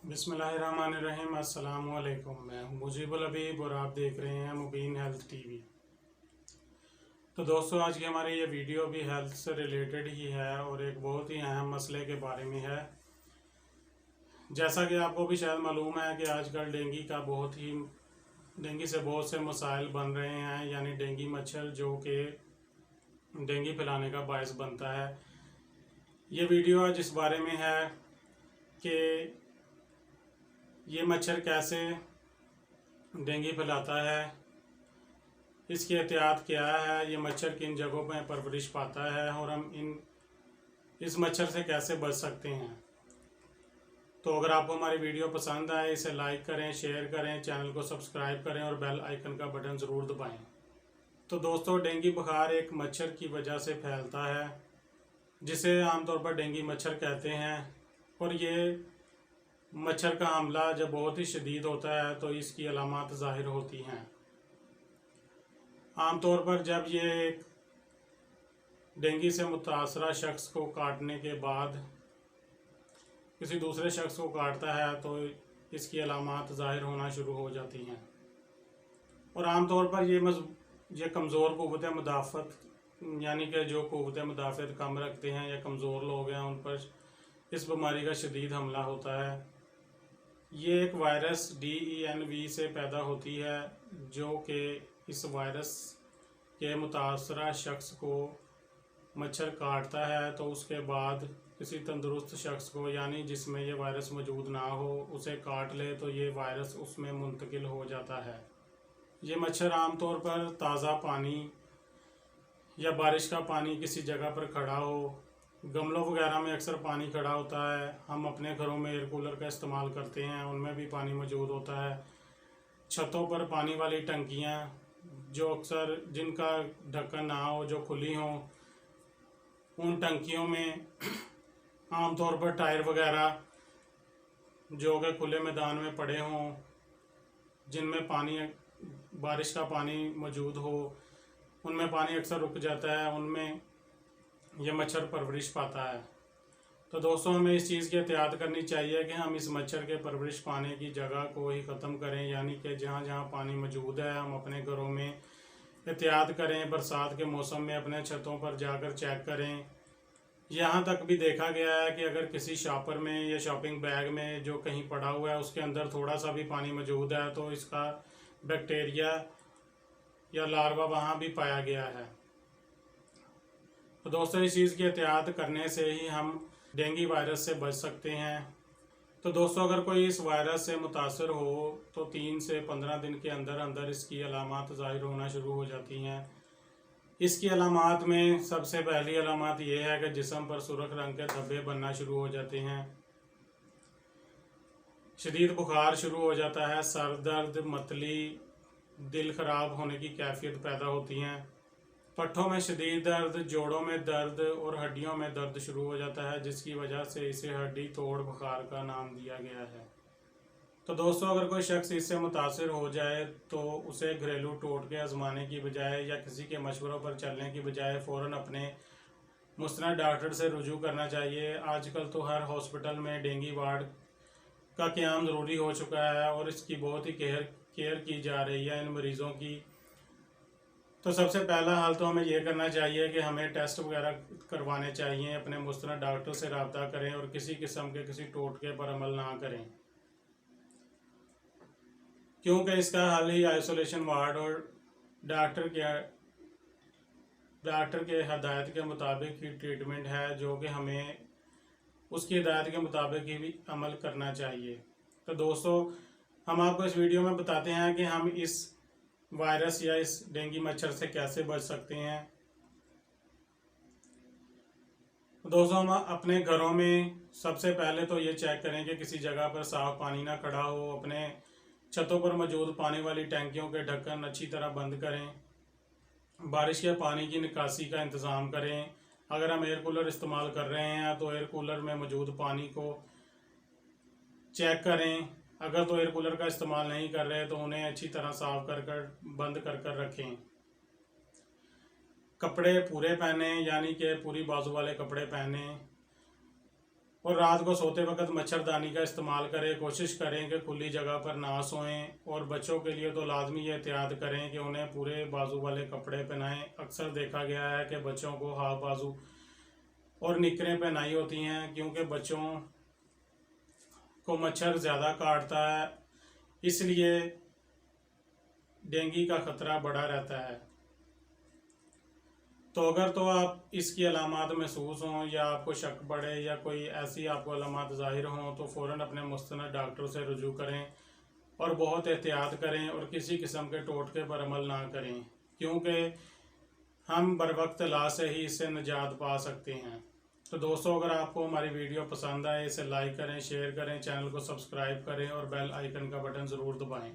बिस्मिल्लाहिर्रहमानिर्रहीम। अस्सलाम वालेकुम। मैं हूं मुजीबुल हबीब और आप देख रहे हैं मुबीन हेल्थ टीवी। तो दोस्तों, आज की हमारी ये वीडियो भी हेल्थ से रिलेटेड ही है और एक बहुत ही अहम मसले के बारे में है। जैसा कि आपको भी शायद मालूम है कि आजकल डेंगू से बहुत से मसाइल बन रहे हैं, यानी डेंगू मच्छर जो कि डेंगू फैलाने का बायस बनता है। ये वीडियो आज इस बारे में है कि ये मच्छर कैसे डेंगू फैलाता है, इसकी एहतियात क्या है, ये मच्छर किन जगहों पर परवरिश पाता है और हम इस मच्छर से कैसे बच सकते हैं। तो अगर आपको हमारी वीडियो पसंद आए इसे लाइक करें, शेयर करें, चैनल को सब्सक्राइब करें और बेल आइकन का बटन ज़रूर दबाएं। तो दोस्तों, डेंगू बुखार एक मच्छर की वजह से फैलता है जिसे आमतौर पर डेंगू मच्छर कहते हैं। और ये मच्छर का हमला जब बहुत ही शदीद होता है तो इसकी अलामात ज़ाहिर होती हैं। आमतौर पर जब ये एक डेंगू से मुतासरा शख्स को काटने के बाद किसी दूसरे शख्स को काटता है तो इसकी अलामात ज़ाहिर होना शुरू हो जाती हैं। और आमतौर पर ये कमज़ोर क़ुव्वत मुदाफ़त, यानी कि जो क़ुव्वत मुदाफ़त कम रखते हैं या कमज़ोर लोग हैं, उन पर इस बीमारी का शदीद हमला होता है। ये एक वायरस DENV से पैदा होती है जो कि इस वायरस के मुतासरा शख्स को मच्छर काटता है तो उसके बाद किसी तंदुरुस्त शख्स को, यानी जिसमें ये वायरस मौजूद ना हो, उसे काट ले तो ये वायरस उसमें मुंतकिल हो जाता है। ये मच्छर आमतौर पर ताज़ा पानी या बारिश का पानी किसी जगह पर खड़ा हो, गमलों वगैरह में अक्सर पानी खड़ा होता है। हम अपने घरों में एयर कूलर का इस्तेमाल करते हैं, उनमें भी पानी मौजूद होता है। छतों पर पानी वाली टंकियां जो अक्सर जिनका ढक्कन ना हो, जो खुली हों, उन टंकियों में आमतौर पर टायर वगैरह जो कि खुले मैदान में पड़े हों, जिनमें पानी बारिश का पानी मौजूद हो, उनमें पानी अक्सर रुक जाता है, उनमें यह मच्छर परवरिश पाता है। तो दोस्तों, हमें इस चीज़ की एहतियात करनी चाहिए कि हम इस मच्छर के परवरिश पाने की जगह को ही ख़त्म करें, यानी कि जहाँ जहाँ पानी मौजूद है हम अपने घरों में एहतियात करें। बरसात के मौसम में अपने छतों पर जाकर चेक करें। यहाँ तक भी देखा गया है कि अगर किसी शॉपर में या शॉपिंग बैग में जो कहीं पड़ा हुआ है उसके अंदर थोड़ा सा भी पानी मौजूद है तो इसका बैक्टीरिया या लार्वा वहाँ भी पाया गया है। तो दोस्तों, इस चीज़ की एहतियात करने से ही हम डेंगू वायरस से बच सकते हैं। तो दोस्तों, अगर कोई इस वायरस से मुतासर हो तो 3 से 15 दिन के अंदर अंदर इसकी अलामात ज़ाहिर होना शुरू हो जाती हैं। इसकी अलामात में सबसे पहली अलामात ये है कि जिस्म पर सुर्ख रंग के धब्बे बनना शुरू हो जाते हैं, शदीद बुखार शुरू हो जाता है, सर दर्द, मतली, दिल ख़राब होने की कैफियत पैदा होती हैं, पट्ठों में शदीद दर्द, जोड़ों में दर्द और हड्डियों में दर्द शुरू हो जाता है, जिसकी वजह से इसे हड्डी तोड़ बुखार का नाम दिया गया है। तो दोस्तों, अगर कोई शख्स इससे मुतासर हो जाए तो उसे घरेलू टोटके आजमाने की बजाय या किसी के मशवरों पर चलने की बजाय फ़ौरन अपने मुस्तनद डॉक्टर से रुजू करना चाहिए। आजकल तो हर हॉस्पिटल में डेंगू वार्ड का क़याम ज़रूरी हो चुका है और इसकी बहुत ही केयर की जा रही है इन मरीज़ों की। तो सबसे पहला हाल तो हमें यह करना चाहिए कि हमें टेस्ट वगैरह करवाने चाहिए, अपने मुस्तनद डॉक्टर से रब्ता करें और किसी किस्म के किसी टोटके पर अमल ना करें, क्योंकि इसका हल ही आइसोलेशन वार्ड और डॉक्टर के हदायत के मुताबिक ही ट्रीटमेंट है, जो कि हमें उसकी हिदायत के मुताबिक ही भी अमल करना चाहिए। तो दोस्तों, हम आपको इस वीडियो में बताते हैं कि हम इस वायरस या इस डेंगू मच्छर से कैसे बच सकते हैं। दोस्तों, हम अपने घरों में सबसे पहले तो ये चेक करें कि किसी जगह पर साफ पानी ना खड़ा हो। अपने छतों पर मौजूद पानी वाली टैंकियों के ढक्कन अच्छी तरह बंद करें। बारिश के पानी की निकासी का इंतज़ाम करें। अगर हम एयर कूलर इस्तेमाल कर रहे हैं तो एयर कूलर में मौजूद पानी को चेक करें। अगर तो एयर कूलर का इस्तेमाल नहीं कर रहे तो उन्हें अच्छी तरह साफ कर बंद कर रखें। कपड़े पूरे पहने, यानी कि पूरी बाजू वाले कपड़े पहने। और रात को सोते वक्त मच्छरदानी का इस्तेमाल करें। कोशिश करें कि खुली जगह पर ना सोएं। और बच्चों के लिए तो लाजमी ये एहतियात करें कि उन्हें पूरे बाजू वाले कपड़े पहनाएं। अक्सर देखा गया है कि बच्चों को हाफ बाजू और निकरें पहनाई होती हैं, क्योंकि बच्चों को मच्छर ज़्यादा काटता है, इसलिए डेंगू का खतरा बढ़ा रहता है। तो अगर तो आप इसकी अलामात महसूस हों या आपको शक बढ़े या कोई ऐसी आपको अलामात ज़ाहिर हों तो फ़ौरन अपने मुस्तनद डॉक्टर से रुजू करें और बहुत एहतियात करें और किसी किस्म के टोटके पर अमल ना करें, क्योंकि हम बर वक्त इलाज से ही इससे निजात पा सकते हैं। तो दोस्तों, अगर आपको हमारी वीडियो पसंद आए इसे लाइक करें, शेयर करें, चैनल को सब्सक्राइब करें और बेल आइकन का बटन ज़रूर दबाएँ।